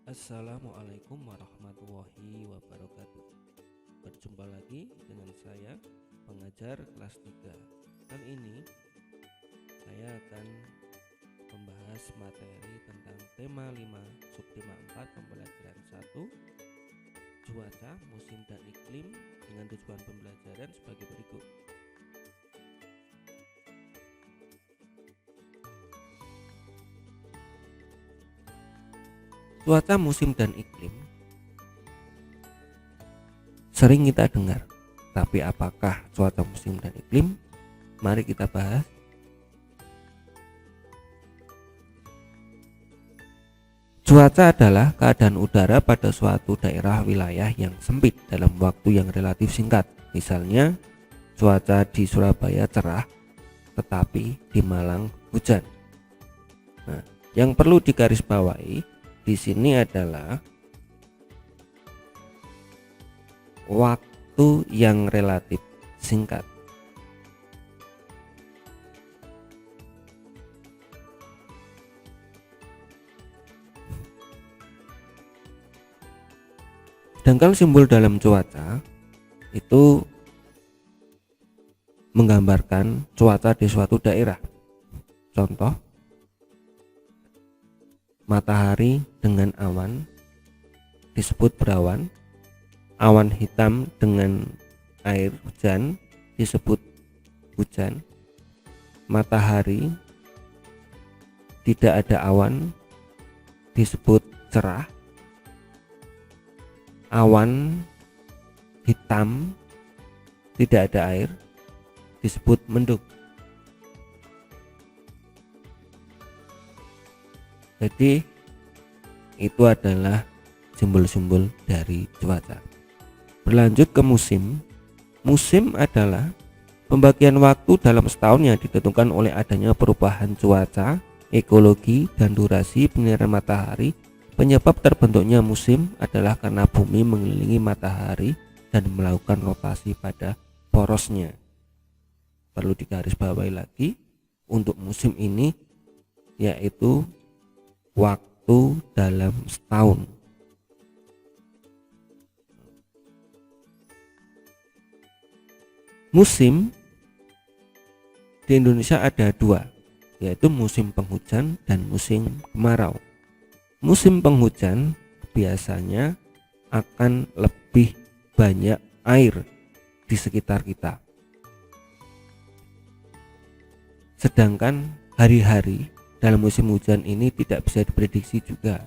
Assalamualaikum warahmatullahi wabarakatuh. Berjumpa lagi dengan saya, pengajar kelas 3. Kali ini saya akan membahas materi tentang tema 5, subtema 4, pembelajaran 1, cuaca, musim dan iklim, dengan tujuan pembelajaran sebagai berikut. Cuaca, musim dan iklim sering kita dengar, tapi apakah cuaca, musim dan iklim? Mari kita bahas. Cuaca adalah keadaan udara pada suatu daerah wilayah yang sempit dalam waktu yang relatif singkat. Misalnya, cuaca di Surabaya cerah, tetapi di Malang hujan. Nah, yang perlu digarisbawahi di sini adalah waktu yang relatif singkat. Sedangkan simbol dalam cuaca itu menggambarkan cuaca di suatu daerah. Contoh, matahari dengan awan disebut berawan, awan hitam dengan air hujan disebut hujan, matahari tidak ada awan disebut cerah, awan hitam tidak ada air disebut mendung. Jadi itu adalah simbol-simbol dari cuaca. Berlanjut ke musim. Musim adalah pembagian waktu dalam setahun yang ditentukan oleh adanya perubahan cuaca, ekologi, dan durasi penyinaran matahari. Penyebab terbentuknya musim adalah karena bumi mengelilingi matahari dan melakukan rotasi pada porosnya. Perlu digarisbawahi lagi, untuk musim ini yaitu waktu dalam setahun. Musim di Indonesia ada dua, yaitu musim penghujan dan musim kemarau. Musim penghujan biasanya akan lebih banyak air di sekitar kita. Sedangkan hari-hari dalam musim hujan ini tidak bisa diprediksi juga.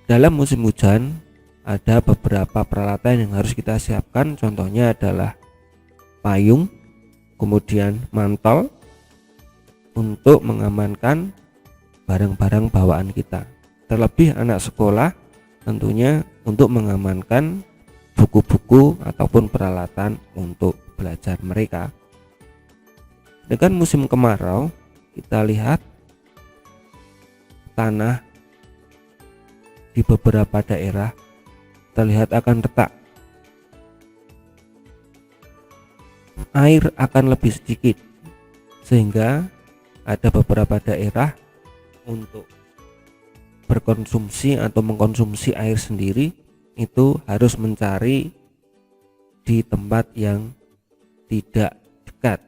Dalam musim hujan ada beberapa peralatan yang harus kita siapkan, contohnya adalah payung, kemudian mantel untuk mengamankan barang-barang bawaan kita. Terlebih anak sekolah tentunya untuk mengamankan buku-buku ataupun peralatan untuk belajar mereka. Dengan musim kemarau, kita lihat tanah di beberapa daerah terlihat akan retak. Air akan lebih sedikit, sehingga ada beberapa daerah untuk berkonsumsi atau mengkonsumsi air sendiri itu harus mencari di tempat yang tidak dekat.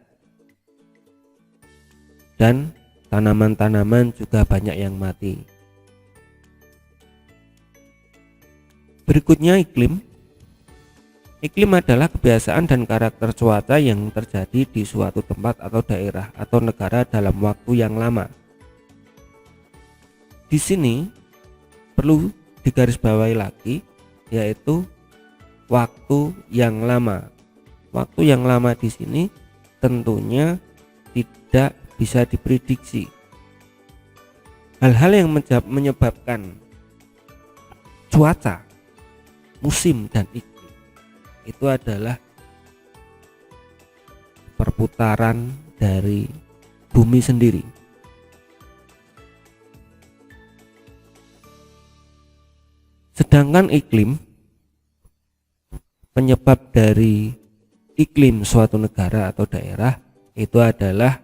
Dan tanaman-tanaman juga banyak yang mati. Berikutnya iklim. Iklim adalah kebiasaan dan karakter cuaca yang terjadi di suatu tempat atau daerah atau negara dalam waktu yang lama. Di sini perlu digarisbawahi lagi, yaitu waktu yang lama. Waktu yang lama di sini tentunya tidak bisa diprediksi. Hal-hal yang menyebabkan cuaca, musim dan iklim itu adalah perputaran dari bumi sendiri. Sedangkan iklim, penyebab dari iklim suatu negara atau daerah itu adalah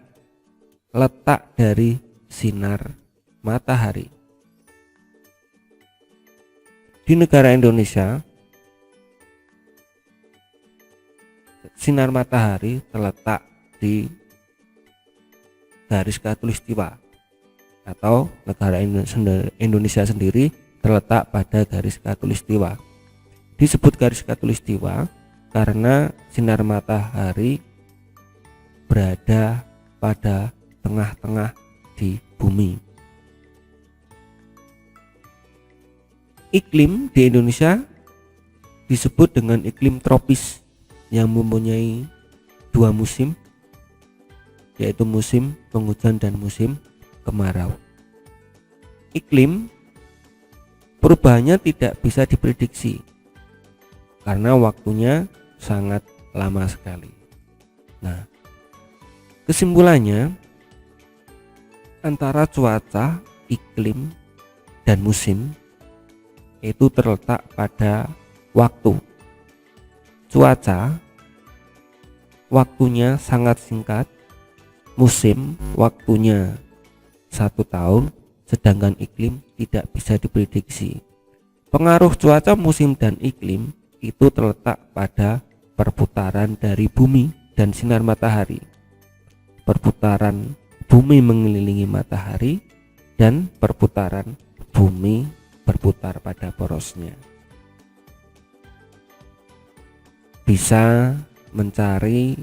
letak dari sinar matahari. Di negara Indonesia, sinar matahari terletak di garis khatulistiwa, atau negara Indonesia sendiri terletak pada garis khatulistiwa. Disebut garis khatulistiwa karena sinar matahari berada pada tengah-tengah di bumi. Iklim di Indonesia disebut dengan iklim tropis yang mempunyai dua musim, yaitu musim penghujan dan musim kemarau. Iklim perubahannya tidak bisa diprediksi karena waktunya sangat lama sekali. Nah, kesimpulannya, antara cuaca, iklim, dan musim itu terletak pada waktu. Cuaca waktunya sangat singkat, musim waktunya 1 tahun, sedangkan iklim tidak bisa diprediksi. Pengaruh cuaca, musim, dan iklim itu terletak pada perputaran dari bumi dan sinar matahari. Perputaran bumi mengelilingi matahari dan perputaran bumi berputar pada porosnya. Bisa mencari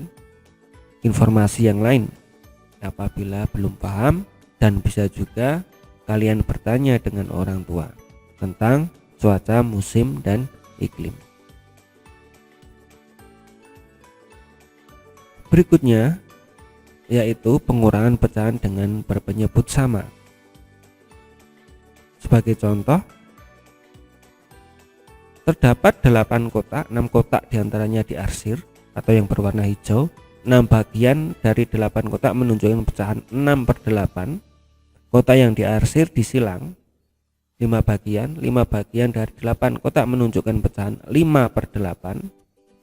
informasi yang lain apabila belum paham, dan bisa juga kalian bertanya dengan orang tua tentang cuaca, musim, dan iklim. Berikutnya yaitu pengurangan pecahan dengan berpenyebut sama. Sebagai contoh, terdapat 8 kotak, 6 kotak diantaranya diarsir atau yang berwarna hijau. 6 bagian dari 8 kotak menunjukkan pecahan 6/8. Kotak yang diarsir disilang 5 bagian, 5 bagian dari 8 kotak menunjukkan pecahan 5/8.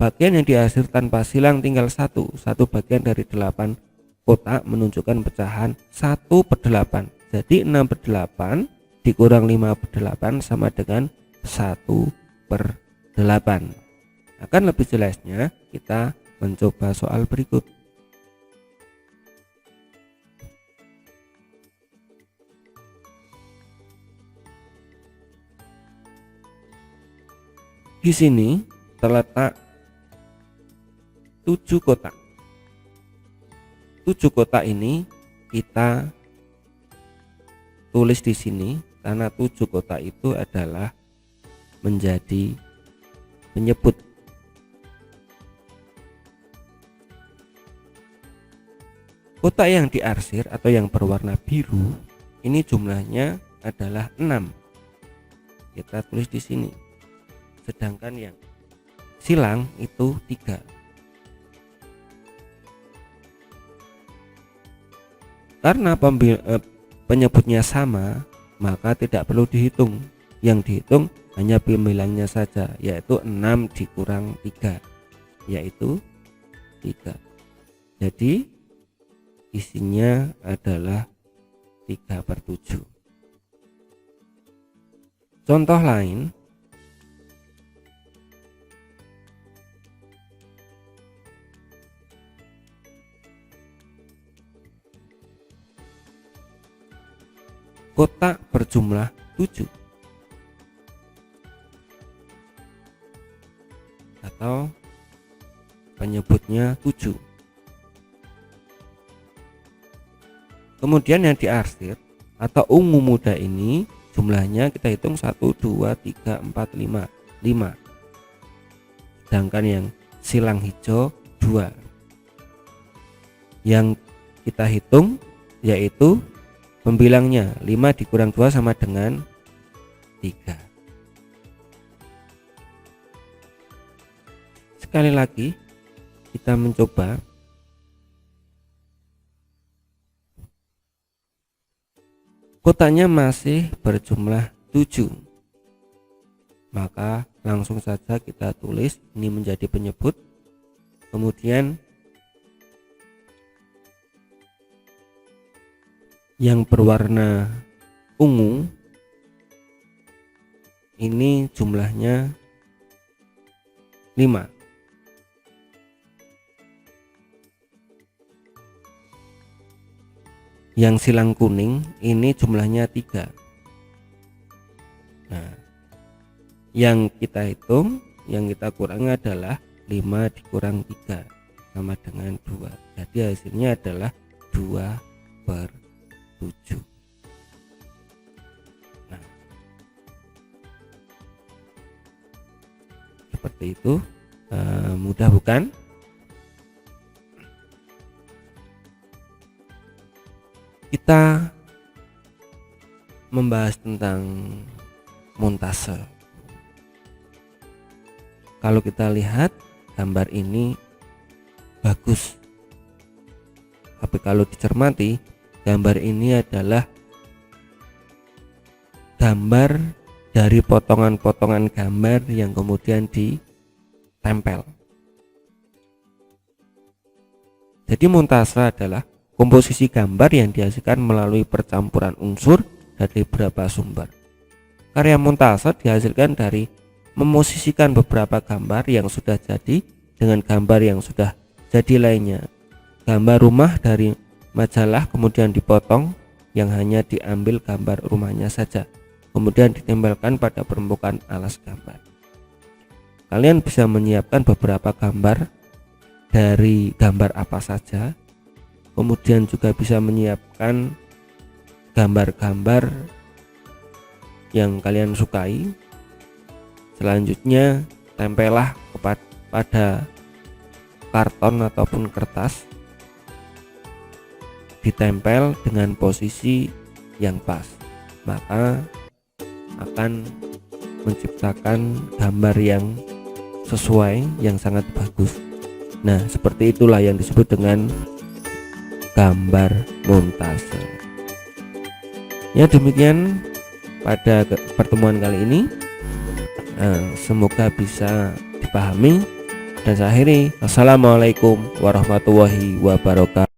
Bagian yang diarsir tanpa silang tinggal 1 bagian dari 8 kotak menunjukkan pecahan 1/8. Jadi 6/8 dikurang 5/8 sama dengan 1/8. Akan lebih jelasnya kita mencoba soal berikut. Di sini terletak 7 kotak. 7 kotak ini kita tulis di sini karena 7 kotak itu adalah menjadi penyebut. Kotak yang diarsir atau yang berwarna biru ini jumlahnya adalah 6. Kita tulis di sini. Sedangkan yang silang itu 3. Karena penyebutnya sama, maka tidak perlu dihitung. Yang dihitung hanya pembilangnya saja, yaitu 6 dikurang 3, yaitu 3. Jadi isinya adalah 3/7. Contoh lain, kotak berjumlah 7 atau penyebutnya 7. Kemudian yang diarsir atau ungu muda ini jumlahnya kita hitung 1, 2, 3, 4, 5, 5. Sedangkan yang silang hijau 2. Yang kita hitung yaitu pembilangnya 5 dikurang 2 sama dengan 3. Sekali lagi kita mencoba. Kotaknya masih berjumlah 7. Maka langsung saja kita tulis ini menjadi penyebut. Kemudian yang berwarna ungu ini jumlahnya 5. Yang silang kuning ini jumlahnya 3. Nah, yang kita hitung, yang kita kurangi adalah 5 dikurang 3 sama dengan 2. Jadi hasilnya adalah 2/7. Nah, seperti itu. Mudah bukan? Kita membahas tentang montase. Kalau kita lihat gambar ini bagus, tapi kalau dicermati, gambar ini adalah gambar dari potongan-potongan gambar yang kemudian ditempel. Jadi montase adalah komposisi gambar yang dihasilkan melalui percampuran unsur dari beberapa sumber. Karya montase dihasilkan dari memosisikan beberapa gambar yang sudah jadi dengan gambar yang sudah jadi lainnya. Gambar rumah dari majalah kemudian dipotong yang hanya diambil gambar rumahnya saja, kemudian ditempelkan pada permukaan alas gambar. Kalian bisa menyiapkan beberapa gambar dari gambar apa saja, kemudian juga bisa menyiapkan gambar-gambar yang kalian sukai. Selanjutnya tempelah pada karton ataupun kertas, ditempel dengan posisi yang pas, maka akan menciptakan gambar yang sesuai, yang sangat bagus. Nah, seperti itulah yang disebut dengan gambar montase. Ya, demikian pada pertemuan kali ini. Semoga bisa dipahami, dan saya akhiri. Assalamualaikum warahmatullahi wabarakatuh.